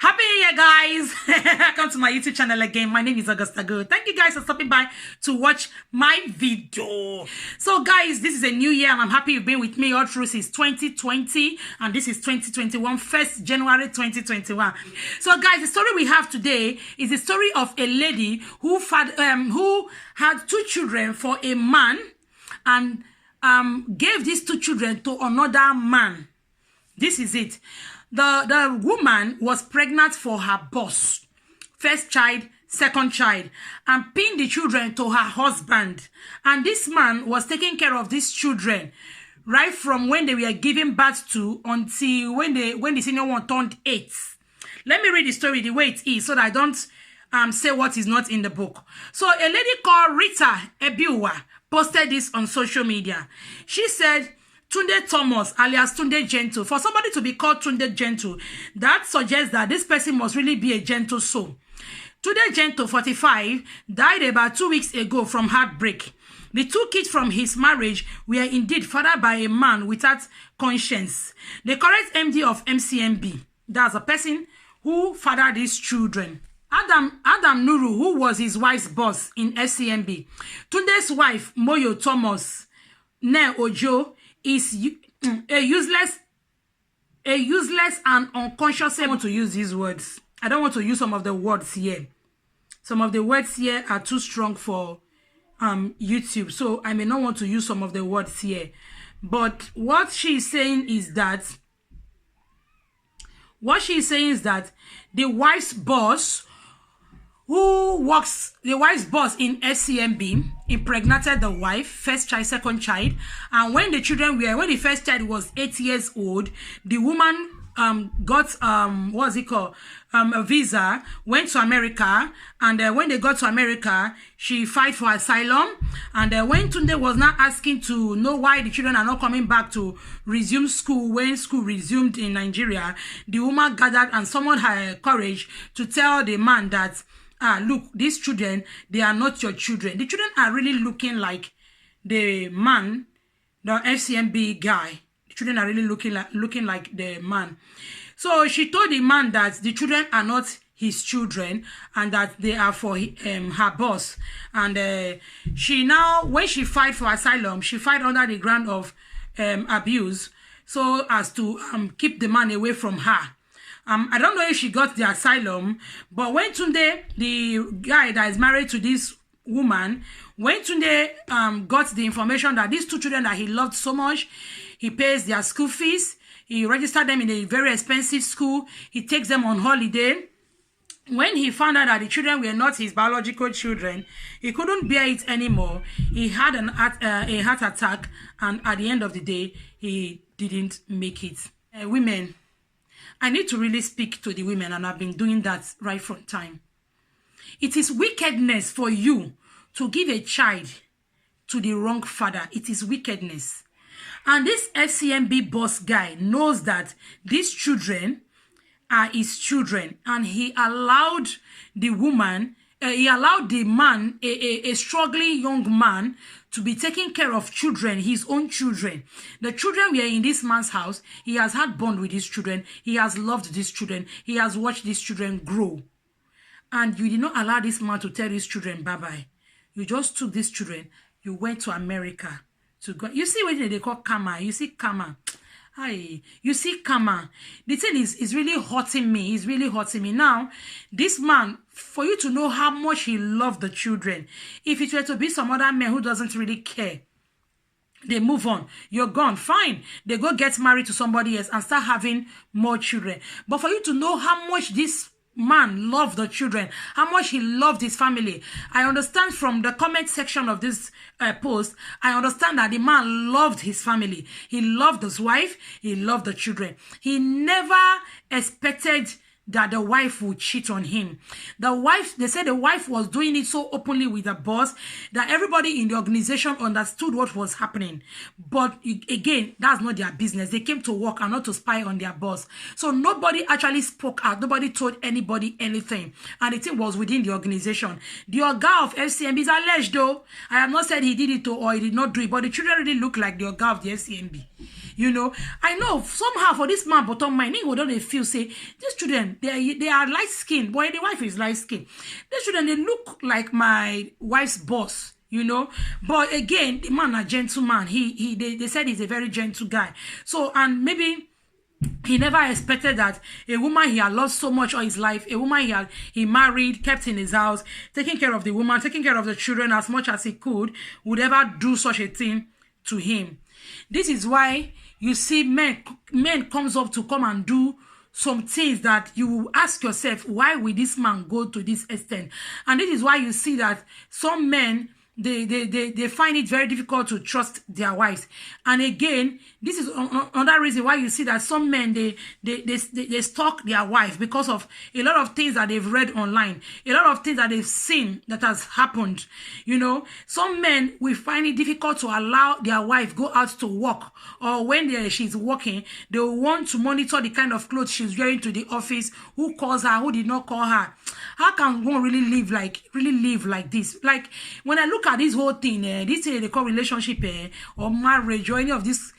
Happy New Year, guys. Welcome to my YouTube channel again. My name is Augusta Good. Thank you guys for stopping by to watch my video. So guys, this is a new year and I'm happy you've been with me all through since 2020 and this is 2021, 1st January 2021. So guys, the story we have today is the story of a lady who had 2 children for a man and gave these 2 children to another man. This is it. The woman was pregnant for her boss, first child, second child, and pinned the children to her husband. And this man was taking care of these children right from when they were given birth to until when the senior one turned 8. Let me read the story the way it is so that I don't say what is not in the book. So a lady called Rita Ebiwa posted this on social media. She said, Tunde Thomas, alias Tunde Gentle. For somebody to be called Tunde Gentle, that suggests that this person must really be a gentle soul. Tunde Gentle, 45, died about 2 weeks ago from heartbreak. The 2 kids from his marriage were indeed fathered by a man without conscience. The correct MD of Fcmb, that's a person who fathered these children. Adam Nuru, who was his wife's boss in Fcmb. Tunde's wife, Moyo Thomas, Ne Ojo, is a useless and unconscious. I want to use these words. I don't want to use some of the words here. Some of the words here are too strong for YouTube, so I may not want to use some of the words here. But what she is saying is that the wife's boss in Fcmb impregnated the wife, first child, second child, and when the first child was 8 years old, the woman got a visa, went to America, and when they got to America, she filed for asylum. And when Tunde was now asking to know why the children are not coming back to resume school when school resumed in Nigeria, the woman gathered and summoned her courage to tell the man that, look, these children, they are not your children. The children are really looking like the man, the Fcmb guy. The children are really looking like the man. So she told the man that the children are not his children and that they are for her boss. And she now, when she filed for asylum, she filed under the ground of abuse so as to keep the man away from her. I don't know if she got the asylum, but when Tunde, the guy that is married to this woman, when Tunde got the information that these 2 children that he loved so much, he pays their school fees, he registered them in a very expensive school, he takes them on holiday. When he found out that the children were not his biological children, he couldn't bear it anymore. He had a heart attack, and at the end of the day, he didn't make it. Women, I need to really speak to the women, and I've been doing that right from time. It is wickedness for you to give a child to the wrong father. It is wickedness. And this Fcmb boss guy knows that these children are his children, and he allowed the woman, the man, a struggling young man, to be taking care of children, his own children. The children were in this man's house. He has had bond with these children. He has loved these children. He has watched these children grow. And you did not allow this man to tell his children bye-bye. You just took these children. You went to America to go. You see what they call karma. You see karma. Hi, you see karma. The thing is really hurting me. It's really hurting me. Now, this man, for you to know how much he loved the children, if it were to be some other man who doesn't really care, they move on. You're gone. Fine. They go get married to somebody else and start having more children. But for you to know how much this man loved the children, how much he loved his family. I understand from the comment section of this post, I understand that the man loved his family. He loved his wife. He loved the children. He never expected that the wife would cheat on him. The wife, they said the wife was doing it so openly with the boss that everybody in the organization understood what was happening. But again, that's not their business. They came to work and not to spy on their boss. So nobody actually spoke out. Nobody told anybody anything. And the thing was within the organization. The Oga of Fcmb is alleged though. I have not said he did it or he did not do it, but the children really look like the Oga of the Fcmb. You know, I know somehow for this man bottom mind, he don't feel say these children they are light skinned, boy, the wife is light skinned. These children they look like my wife's boss, you know. But again, the man a gentleman. They said he's a very gentle guy. So, and maybe he never expected that a woman he had loved so much all his life, a woman he married, kept in his house, taking care of the woman, taking care of the children as much as he could, would ever do such a thing to him. This is why you see men comes up to come and do some things that you ask yourself, why will this man go to this extent? And this is why you see that some men, they find it very difficult to trust their wives. And again, this is another reason why you see that some men they stalk their wife because of a lot of things that they've read online, a lot of things that they've seen that has happened. You know, some men will find it difficult to allow their wife go out to work, or when she's working, they will want to monitor the kind of clothes she's wearing to the office, who calls her, who did not call her. How can one really live like this? Like when I look at this whole thing, this thing they call relationship or marriage or any of this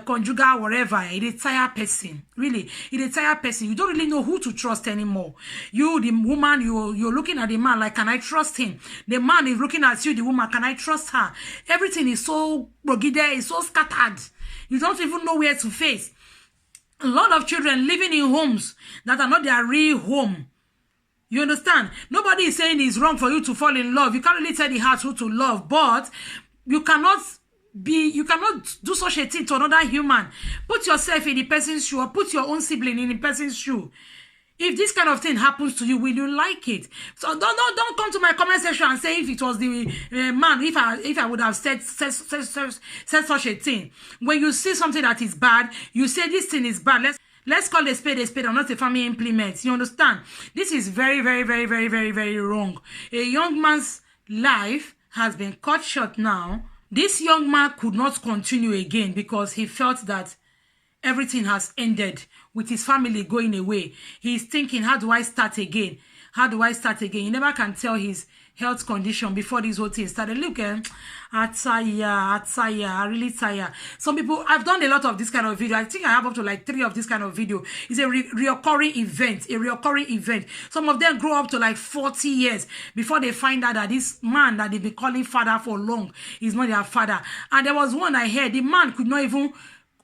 conjugal whatever, it is tired person. Really, it is tired person. You don't really know who to trust anymore. You, the woman, you're looking at the man like, can I trust him? The man is looking at you, the woman, can I trust her? Everything is so brogide, is so scattered. You don't even know where to face. A lot of children living in homes that are not their real home. You understand? Nobody is saying it's wrong for you to fall in love. You can't really tell the heart who to love, but you cannot do such a thing to another human. Put yourself in the person's shoe, or put your own sibling in the person's shoe. If this kind of thing happens to you, will you like it? So don't come to my comment section and say if it was the man, if I would have said such a thing. When you see something that is bad, you say this thing is bad. Let's call a spade and not a family implement. You understand? This is very, very, very, very, very, very wrong. A young man's life has been cut short now. This young man could not continue again because he felt that everything has ended with his family going away. He's thinking, how do I start again? How do I start again? You never can tell his health condition before this whole thing started. Look, I really tired. Some people, I've done a lot of this kind of video. I think I have up to like 3 of this kind of video. It's a reoccurring event. Some of them grow up to like 40 years before they find out that this man that they've been calling father for long is not their father. And there was one I heard, the man could not even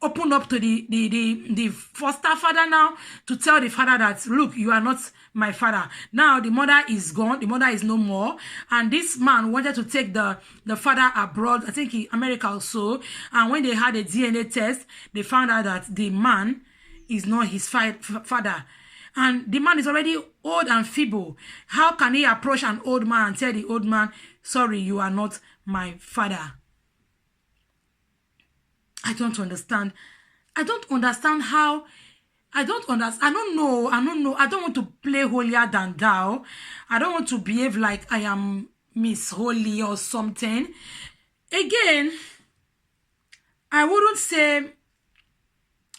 open up to the foster father now to tell the father that, look, you are not my father. Now the mother is gone, the mother is no more, and this man wanted to take the father abroad, I think in America also, and when they had a DNA test, they found out that the man is not his father. And the man is already old and feeble. How can he approach an old man and tell the old man, sorry, you are not my father? I don't understand. I don't understand how. I don't understand. I don't know. I don't want to play holier than thou. I don't want to behave like I am Miss Holy or something. Again, I wouldn't say.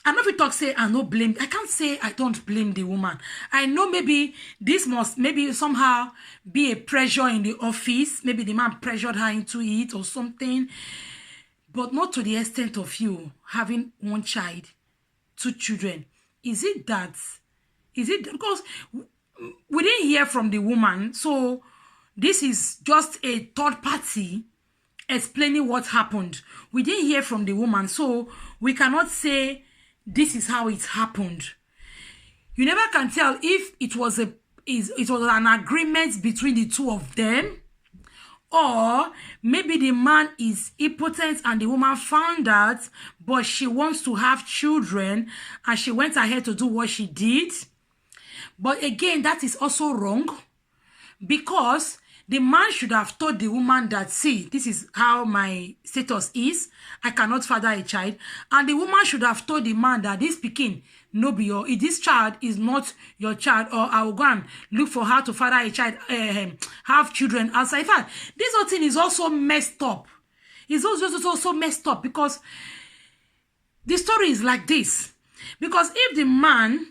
I'm not going to talk say I no blame. I can't say I don't blame the woman. I know maybe this must maybe somehow be a pressure in the office. Maybe the man pressured her into it or something. But not to the extent of you having one child, 2 children. Is it that? Is it because we didn't hear from the woman? So this is just a third party explaining what happened. We didn't hear from the woman, so we cannot say this is how it happened. You never can tell if it was an agreement between the two of them. Or maybe the man is impotent and the woman found out, but she wants to have children and she went ahead to do what she did. But again, that is also wrong because the man should have told the woman that, see, this is how my status is. I cannot father a child. And the woman should have told the man that this pikin, no be your, if this child is not your child, or I will go and look for her to father a child, have children outside. In fact, this whole thing is also messed up. It's also messed up because the story is like this. Because if the man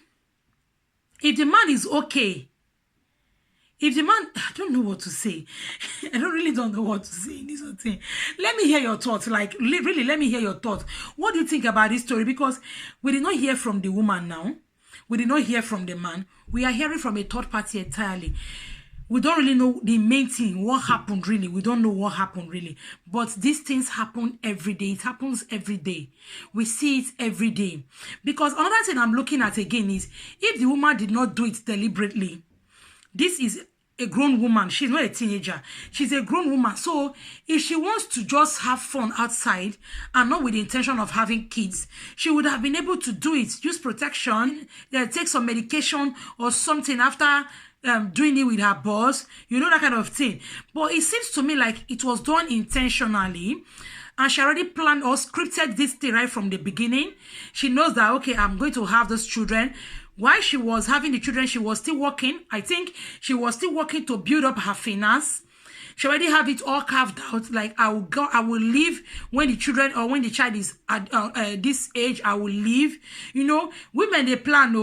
is okay, If the man, I don't know what to say. I don't know what to say in this whole thing. Let me hear your thoughts. Like, really, let me hear your thoughts. What do you think about this story? Because we did not hear from the woman now. We did not hear from the man. We are hearing from a third party entirely. We don't really know the main thing, what happened really. We don't know what happened really. But these things happen every day. It happens every day. We see it every day. Because another thing I'm looking at again is, if the woman did not do it deliberately, this is a grown woman. She's not a teenager. She's a grown woman. So if she wants to just have fun outside and not with the intention of having kids, she would have been able to do it. Use protection, take some medication or something after doing it with her boss, that kind of thing. But it seems to me like it was done intentionally, and she already planned or scripted this thing right from the beginning. She knows that, okay, I'm going to have those children. While she was having the children, she was still working. I think she was still working to build up her finance. She already have it all carved out. Like, I will leave when the children, or when the child is at this age, I will leave. Women, they plan.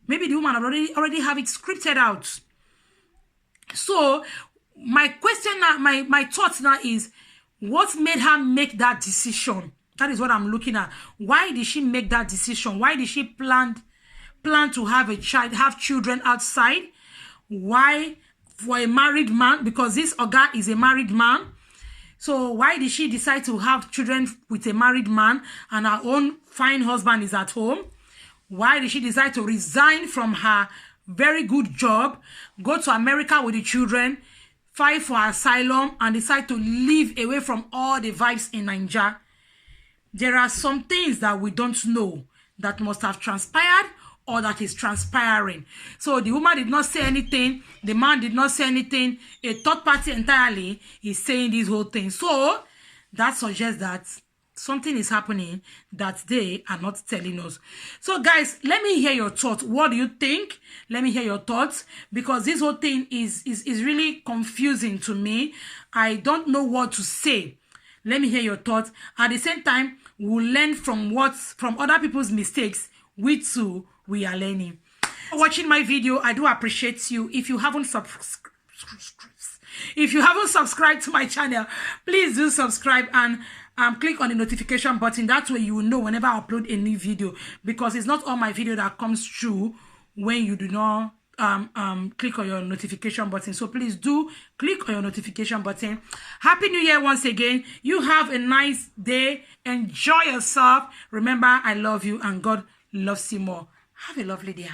Maybe the woman already have it scripted out. So my question now, my thoughts now is, what made her make that decision? That is what I'm looking at. Why did she make that decision? Why did she plan to have a child, have children outside? Why? For a married man, because this Oga is a married man. So why did she decide to have children with a married man and her own fine husband is at home? Why did she decide to resign from her very good job, go to America with the children, fight for asylum, and decide to live away from all the vibes in Nigeria? There are some things that we don't know that must have transpired, or that is transpiring. So the woman did not say anything. The man did not say anything. A third party entirely is saying this whole thing. So that suggests that something is happening that they are not telling us. So guys, let me hear your thoughts. What do you think? Let me hear your thoughts, because this whole thing is really confusing to me. I don't know what to say. Let me hear your thoughts. At the same time, we'll learn from other people's mistakes. We too, we are learning. For watching my video, I do appreciate you. If you haven't subscribed to my channel, please do subscribe and click on the notification button. That way you will know whenever I upload a new video, because it's not all my video that comes through when you do not click on your notification button. So please do click on your notification button. Happy New Year once again. You have a nice day. Enjoy yourself. Remember, I love you and God loves you more. Have a lovely day.